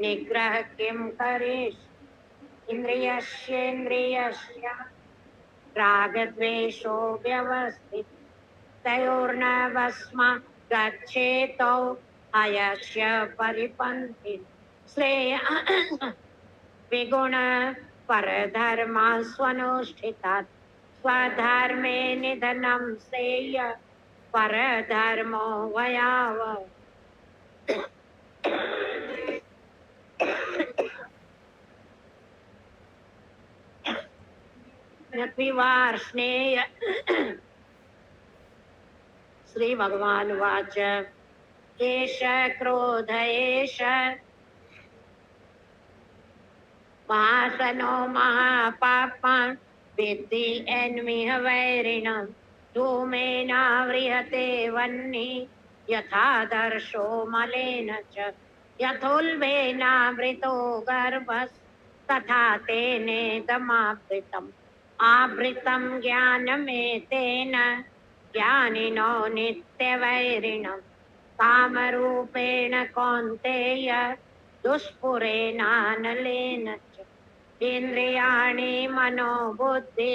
निग्रह किं करिष्यति इन्द्रियस्येन्द्रियस्य रागद्वेषो व्यवस्थित तयोर्न भस्म गच्छेतो अयस्य परिपन्थि श्रेय विगुण परधर्मा स्वनुष्ठितात् स्वधर्मे निधनं श्रेय परधर्मो भयाव वार्ष्णेय श्री भगवान वाच एष क्रोध एष महासनो महापापा विद्धि एन्मिह वैरिणम् धूमेनाव्रियते वह्निः यथा दर्शो मलेन च यथोल्बेनावृतो गर्भस्तथा तेनेदमावृतम् आवृतं ज्ञानमेतेन ज्ञानिनो नित्यवैरिणम् कामरूपेण कौन्तेय दुष्पुरेणानलेन च इन्द्रियाणि मनोबुद्धि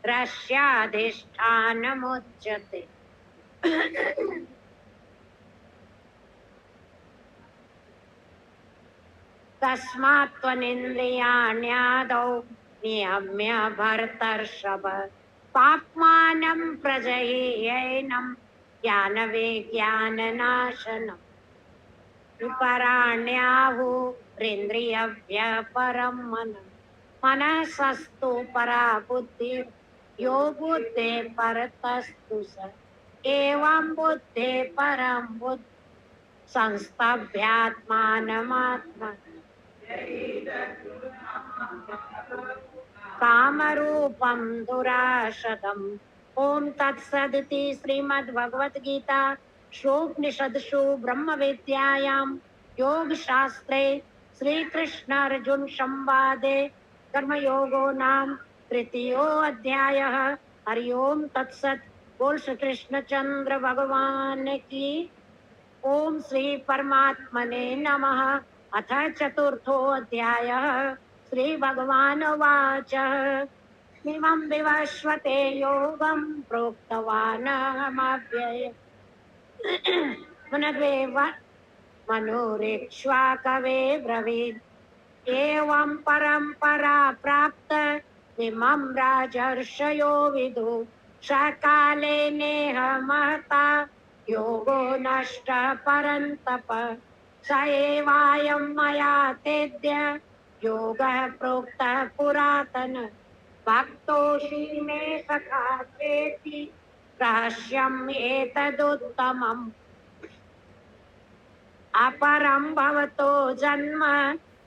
रस्याधिष्ठानमुच्यते तस्मात् त्वनिन्द्रियाण्यादौ नियम्य भर्तर्षभ पाप्मानं प्रजह्येनं ज्ञानविज्ञाननाशनम् विपराण्याहुरिन्द्रियव्यपरं मनः मनसस्तु परा बुद्धि यो बुद्धे परतस्तु स एवं बुद्धे परं बुद्धि संस्तभ्यात्मानमात्मनः कामरूपं दुराशदम् ओम तत्सदिति श्रीमद्भगवद्गीता श्लोकनिषदसु ब्रह्म विद्यायां योग शास्त्रे श्री कृष्ण अर्जुन संवादे कर्मयोगो नाम तृतीयो अध्यायः। हरि ओम तत्सत। बोल श्री कृष्णचंद्र भगवान की। ओम श्री परमात्मने नमः। अथ चतुर्थो अध्यायः। श्री भगवान वाच इमं विवस्वते योगं प्रोक्तवान् अहमव्ययम् मनद्वेव मनोरेक्ष्वाकवे ब्रवीत् एवं परम्परा प्राप्त इमं राजर्षयो विदु सकाले नेह महता योगो नष्ट परन्तप स एवायं मया तेद्य योगः प्रोक्तः पुरातन भक्तोऽसि मे सखा चेति रहस्यम् एतदुत्तमम् अपरं भवतो जन्म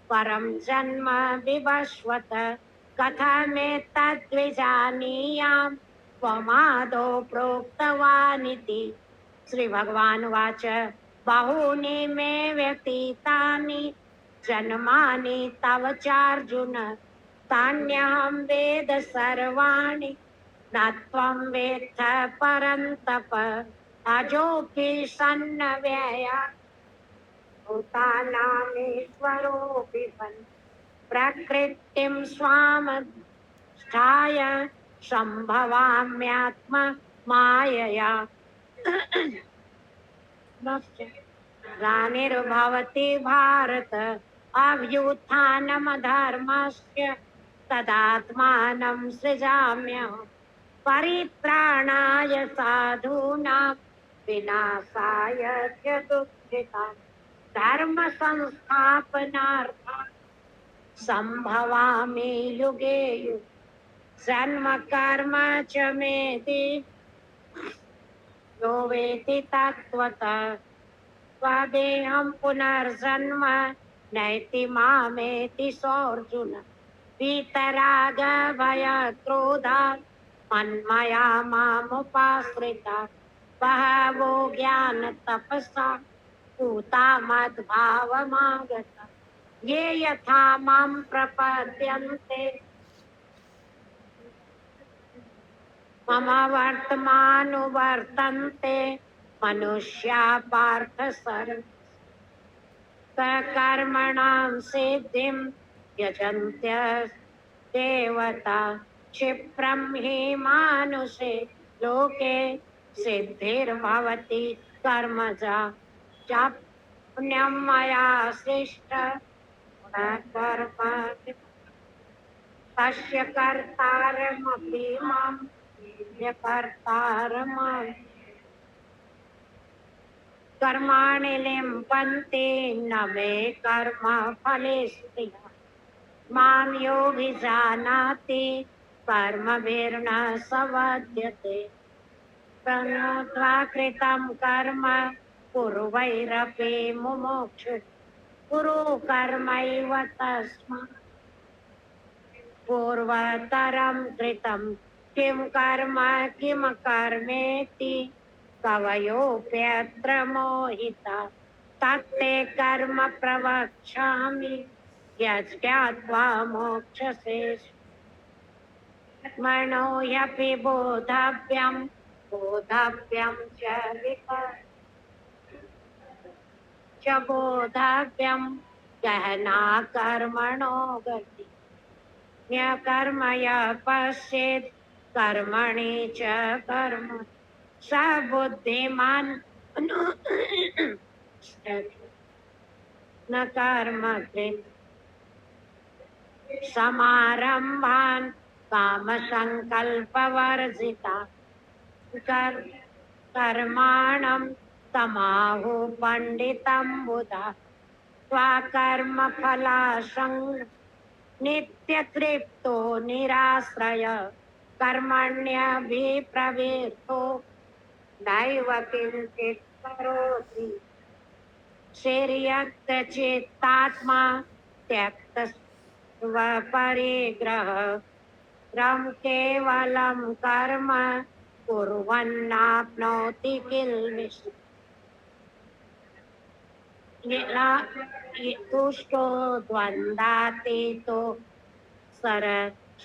परं जन्म विवस्वत कथमेतद्विजानीयां त्वमादौ प्रोक्तवानिति। श्री भगवान वाच बहूनि मे व्यतीतानि जन्मानि तव चार्जुन तान्यहं वेद सर्वाणि न त्वं वेत्थ परन्तप अजोऽपि सन्नव्यया भूतानामीश्वरोऽपि सन् प्रकृतिं स्वामधिष्ठाय सम्भवाम्यात्म मायया ग्लानिर्भवति भारत अभ्युत्थानमधर्मस्य तदात्मानं सृजाम्यहम् परित्राणाय साधूनां विनाशाय च दुःखिता धर्म संस्थापनार्थाय संभवामि युगे युगे जन्म कर्म च मे देह यो वेति तत्त्वतः स्वदेहं पुनर्जन्म नैति मामेति सोऽर्जुन वीतराग भयक्रोधात् मन्मया मामुपाश्रिता बहवो ज्ञानतपसा पूता मद्भावमागता ये यथा मां प्रपद्यन्ते मम वर्तमानुवर्तन्ते मनुष्या पार्थ सर्व सकर्मणां सिद्धिं यजन्त्य देवता क्षिप्रं हि मानुषे लोके सिद्धिर्भवति कर्मजा चाप्यं मया सृष्ट न कर्म तस्य कर्तारमपि मां कर्तारमपि कर्माणि लिम्पन्ते न मे कर्म फले स्पृहा मां योऽभिजानाति कर्मभिर्न सवद्यते प्रणोत्वा कृतं कर्म पूर्वैरपि मुमुक्षु कुरु कर्मैव तस्मात् पूर्वतरं कृतं किं कर्म किमकर्मेति कवयोऽप्यत्र मोहिता तत्ते कर्म प्रवक्ष्यामि यज्ञात्वा मोक्षसे मनो ह्यपि बोधव्यं च बोधव्यं गहना कर्मणो गति न्यकर्मय पश्येत् कर्मणि च कर्म स बुद्धिमान् न कर्मकृत् समारम्भान् कामसङ्कल्पवर्जिता कर्माणं तमाहु पण्डितं बुधा स्वकर्मफलासङ्ग नित्यतृप्तो निराश्रय कर्मण्यभिप्रवृत्तो नैव किञ्चित् करोति श्रेयश्चित्तात्मा त्यक्तस्वपरिग्रह रं केवलं कर्म कुर्वन्नाप्नोति किल्बिषम् तुष्टो द्वन्द्वातीतो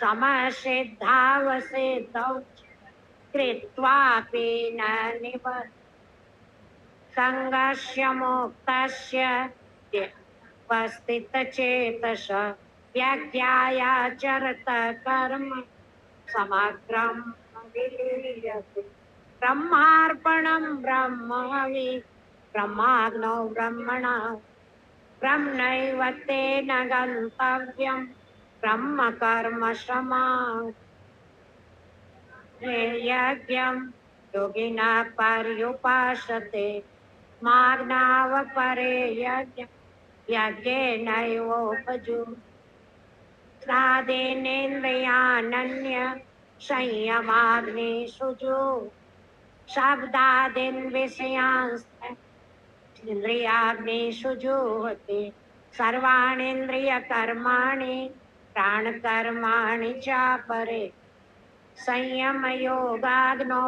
समसिद्धावसिद्धौ कृत्वापि न निबध्नते सङ्गस्य मुक्तस्य उपस्थितचेतस व्यज्ञायाचरत कर्म समग्रं विलीयते ब्रह्मार्पणं ब्रह्महवि ब्रह्माग्नौ ब्रह्मणा ब्रह्मैव तेन गन्तव्यं ब्रह्म कर्म यज्ञं योगिनः पर्युपासते माग्नावपरे यज्ञेनैवोपजुह्वादेनेन्द्रियानन्य संयमाग्निषु शब्दादीन् विषयांस्त्रियाग्निषु जुह्वति सर्वाणीन्द्रियकर्माणि प्राणकर्माणि चापरे संयमयोगाग्नौ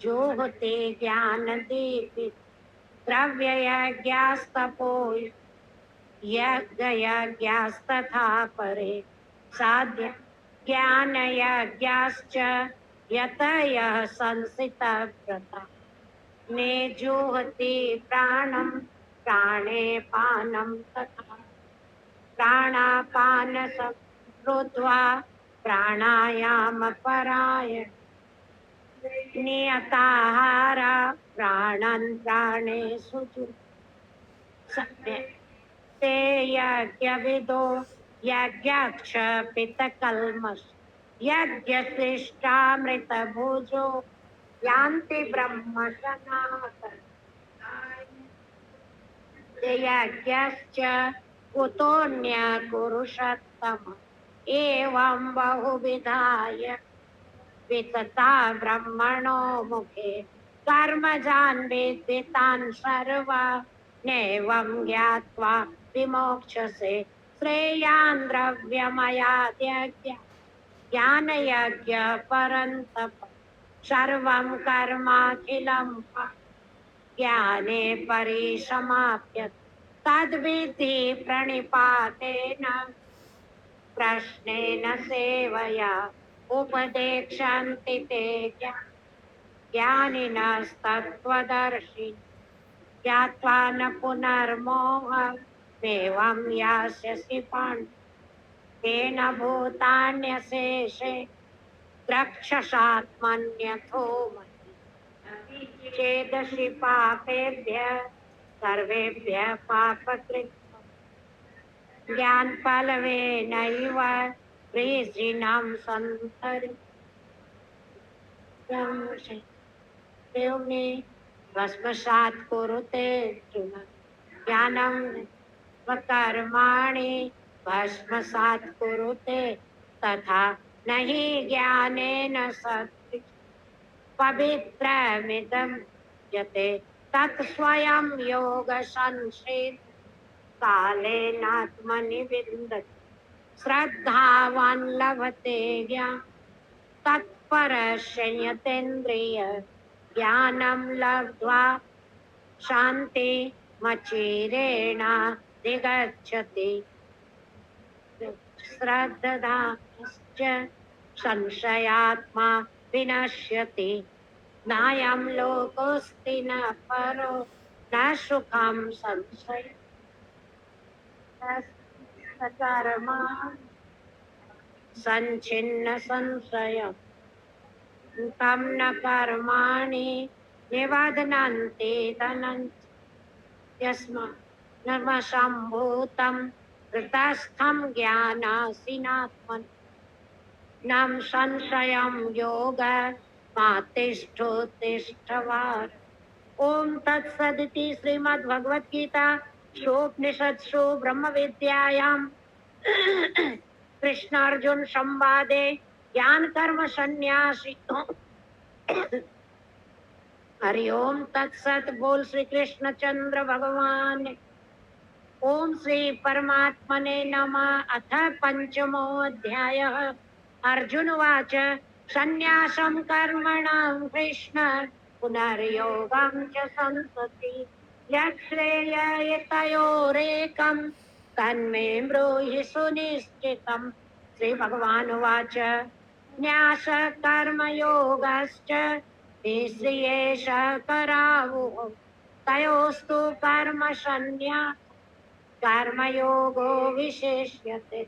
जुह्वति ज्ञानदीपित द्रव्ययज्ञास्तपो यज्ञयज्ञास्तथा परे साध्य ज्ञानयज्ञाश्च यतयः संसितव्रता ने जुह्वति प्राणं प्राणे पानं तथा प्राणापानसंकृत्वा प्राणायामपरायण नियताहारा प्राणन् प्राणेषु ते यज्ञविदो यज्ञक्षपितकल्मष यज्ञशिष्टामृतभुजो यान्ति ब्रह्म सनातनम् यज्ञश्च कुतोऽन्य कुरुषत्तम एवं बहुविधाय वितता ब्रह्मणो मुखे कर्मजान् विद्वितान् सर्वा नैवं ज्ञात्वा विमोक्षसे श्रेयान् द्रव्यमयाद्यज्ञ ज्ञानयज्ञ परन्तप सर्वं कर्माखिलं ज्ञाने परिसमाप्यते तद्विधि प्रणिपातेन प्रश्नेन सेवया उपदेक्षन्ति ते ज्ञानिनस्तत्त्वदर्शि ज्ञात्वा न पुनर्मोहमेवं यास्यसि पाण्डव तेन भूतान्यशेषे द्रक्षसात्मन्यथो मयि चेदसि पापेभ्यः सर्वेभ्यः पापकृत् ज्ञानफलवेनैव वृषिणां सन्तरिक्षमे भस्मसात् कुरुते अर्जुन ज्ञानं स्वकर्माणि भस्मसात् कुरुते तथा न हि ज्ञानेन सत्त्वं पवित्रमिदं यते तत् स्वयं योगसंसिद्ध कालेनात्मनि विन्दति श्रद्धावान् लभते ज्ञानं तत्परस्य यतेन्द्रिय ज्ञानं लब्ध्वा शान्तिमचिरेण अधिगच्छति श्रद्धाश्च संशयात्मा विनश्यति नायं लोकोऽस्ति न परो न सुखं संशय कर्मा संचिन्न संशयम् तं न कर्माणि निबध्नन्ति धनञ्जय यस्मात् नर्मसम्भूतं हृतस्थं ज्ञानासीनात्मन् नं संशयं योगमातिष्ठोत्तिष्ठवान् ओम तत्सदिति श्रीमद्भगवद्गीता उपनिषत्सु ब्रह्मविद्यायां कृष्ण अर्जुन संवादे ज्ञान कर्म संन्यासी हरि ओम तत्सत बोल श्री कृष्ण चंद्र भगवान ओम श्री परमात्मने नमः अथ पंचमोऽध्यायः अर्जुन उवाच संन्यासं कर्मणां कृष्ण पुनर्योगं च संसति यच्छ्रेययतयोरेकं तन्मे ब्रूहि सुनिश्चितम् श्री भगवान उवाच न्यास कर्मयोगश्च निःश्रियेष करावुः तयोस्तु कर्म संन्यास कर्मयोगो विशेष्यते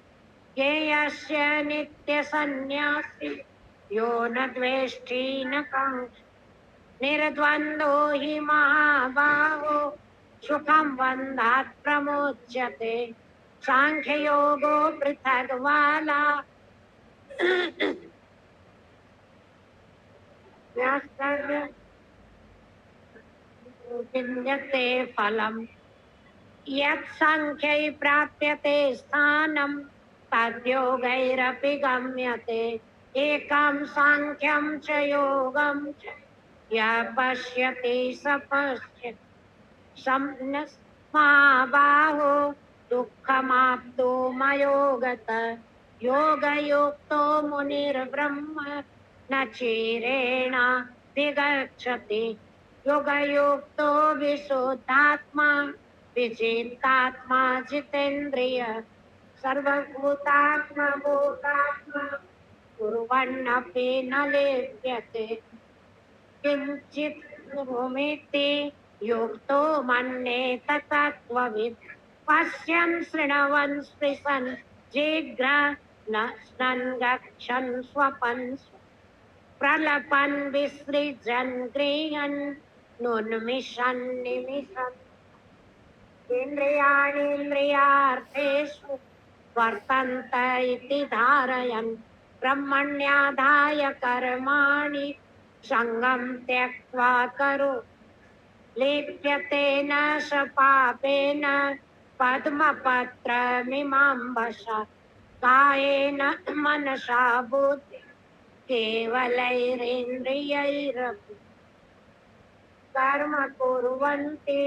ज्ञेयस्य नित्यसन्न्यासी यो न द्वेष्टि न काङ्क्षति निर्द्वन्द्वो हि महाबाहो सुखं बन्धात् प्रमुच्यते साङ्ख्ययोगो पृथग्बाला विन्द्यते फलम् यत् साङ्ख्यै प्राप्यते स्थानं तद्योगैरपि गम्यते एकं साङ्ख्यं च योगं च यः पश्यति स पश्यति महाबाहो दुःखमाप्तो मयो गतः योगयुक्तो मुनिर्ब्रह्म न चिरेण विगच्छति योगयुक्तो विशुद्धात्मा विजितात्मा जितेन्द्रिय सर्वभूतात्मा भूतात्मा कुर्वन्नपि न लिप्यते किञ्चित् भूमिति युक्तो मन्येत तत्त्ववित् पश्यन् शृण्वन् स्पृशन् जिघ्रान् गच्छन् स्वपन् प्रलपन् विसृजन् गृह्णन् नुन्मिषन् निमिषन् इन्द्रियाणीन्द्रियार्थेषु वर्तन्त इति धारयन् ब्रह्मण्याधाय कर्माणि संगम त्यक्त्वा करो लिप्यते न स पापेन पद्मपत्रमिमाम्बसा कायेन मनसा बुद्धि केवलैरिन्द्रियैरपि कर्म कुर्वन्ति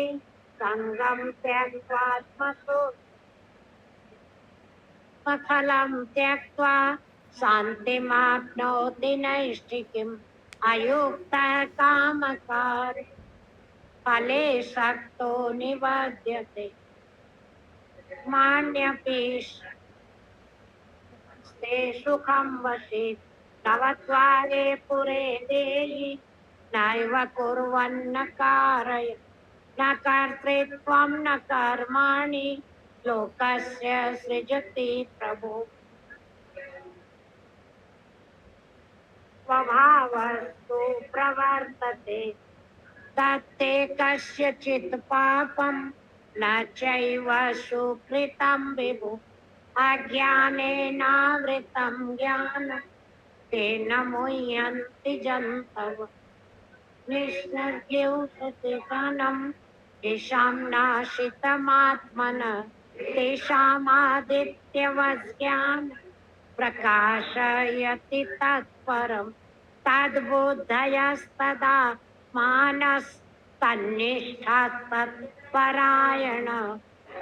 संगम त्यक्त्वात्मसो फलं त्यक्त्वा शान्तिमाप्नोति नैष्ठिकीम् अयुक्तः कामकारे फले सक्तो निबध्यते मान्यपीस्ते सुखं वशेत् नवद्वारे पुरे देयि नैव कुर्वन्न कारय न कर्तृत्वं न कर्माणि लोकस्य सृजति प्रभु स्वभावस्तु प्रवर्तते तत्ते कस्यचित् पापं न चैव सुकृतं विभु अज्ञानेनावृतं ज्ञानं तेन मुह्यन्ति जन्तवः निष्णर्ग्यौषधिकणं येषां नाशितमात्मनः तेषामादित्यवज्ञानं प्रकाशयति तत्परं तद्बुद्धयस्तदा मानस्तन्निष्ठास्तत्परायण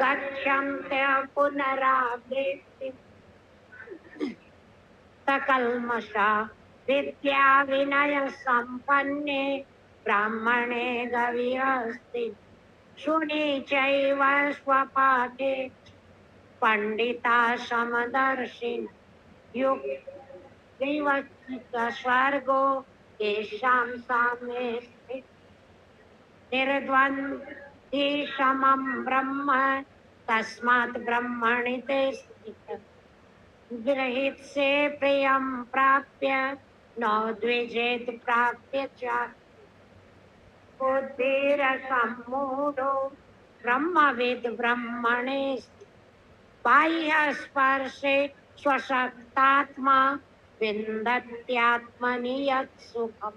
गच्छन्त्य पुनरावृत्तिं सकल्मषा विद्या विनय संपन्ने ब्राह्मणे गविहस्ति शुनि चैव स्वपाठे पंडिता समदर्शिन युक्तिवच्चित स्वर्गो येषां साम्ये स्थित निर्द्वन्द्वि समं ब्रह्म तस्मात् ब्रह्मणि ते स्थितः गृहीत से प्रियं प्राप्य न द्विजेत प्राप्य च बुद्धिरसम्मूढो ब्रह्मविद् ब्रह्मणे बाह्य स्पर्शे स्वशक्तात्मा विन्दत्यात्मनि यत् सुखं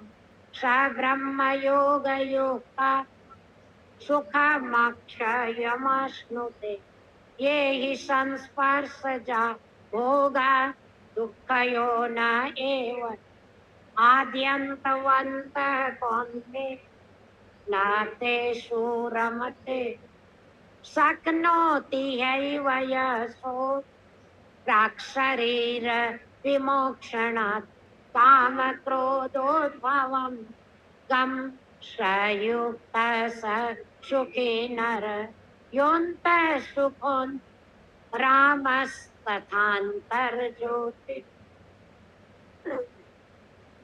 स ब्रह्मयोगयुक्ता सुखमक्षयमश्नुते ये हि संस्पर्शजा भोगा दुःखयो न एव आद्यन्तवन्तः कौन्ते न तेषु रमते शक्नोति हैव यशो प्राक्शरीर विमोक्षणात् कामक्रोधोद्भवं गं सयुक्तः स सुखी नर योऽन्तः सुखोन् रामस्तथान्तर्ज्योति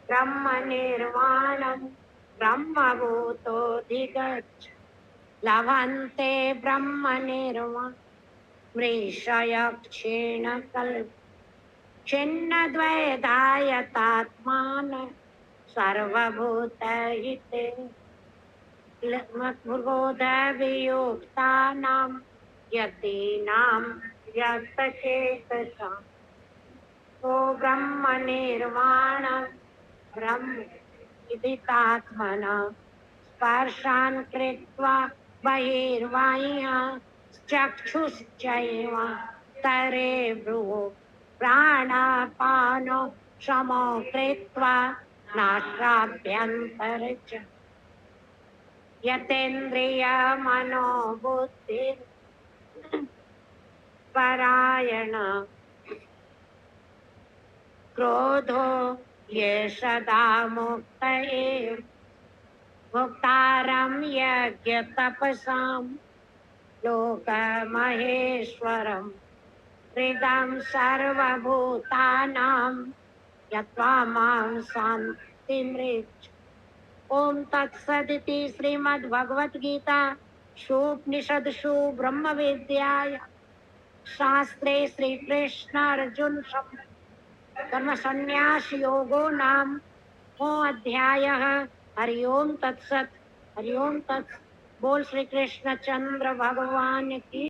ब्रह्मनिर्वाणं ब्रह्मभूतोऽधिगच्छ लभन्ते ब्रह्मनिर्वाणं मृषयक्षेण कल्प छिन्नद्वैधायतात्मान सर्वभूतहिते बोधवियुक्तानां यतीनां यतचेतसां तो ब्रह्मनिर्वाणं ब्रह्म विदितात्मनः स्पर्शान् कृत्वा बहिर्बाह्यः चक्षुश्चैव तरे भ्रुवो प्राणापानो समो कृत्वा नासाभ्यन्तरे च यतेन्द्रियमनोबुद्धिः परायण क्रोधो ये सदा मुक्त एव भोक्तारं यज्ञतपसां लोकमहेश्वरं हृदं सर्वभूतानां यत्त्वा मां शान्तिमृच्छ ओम तत्सदिति श्रीमद्भगवद्गीता उपनिषदसु ब्रह्म विद्यायां शास्त्रे श्रीकृष्ण अर्जुन कर्म संन्यास योगो नाम अध्यायः हरि ओम तत्सत् हरि ओम तत्सत् बोल श्री कृष्ण चंद्र भगवान की।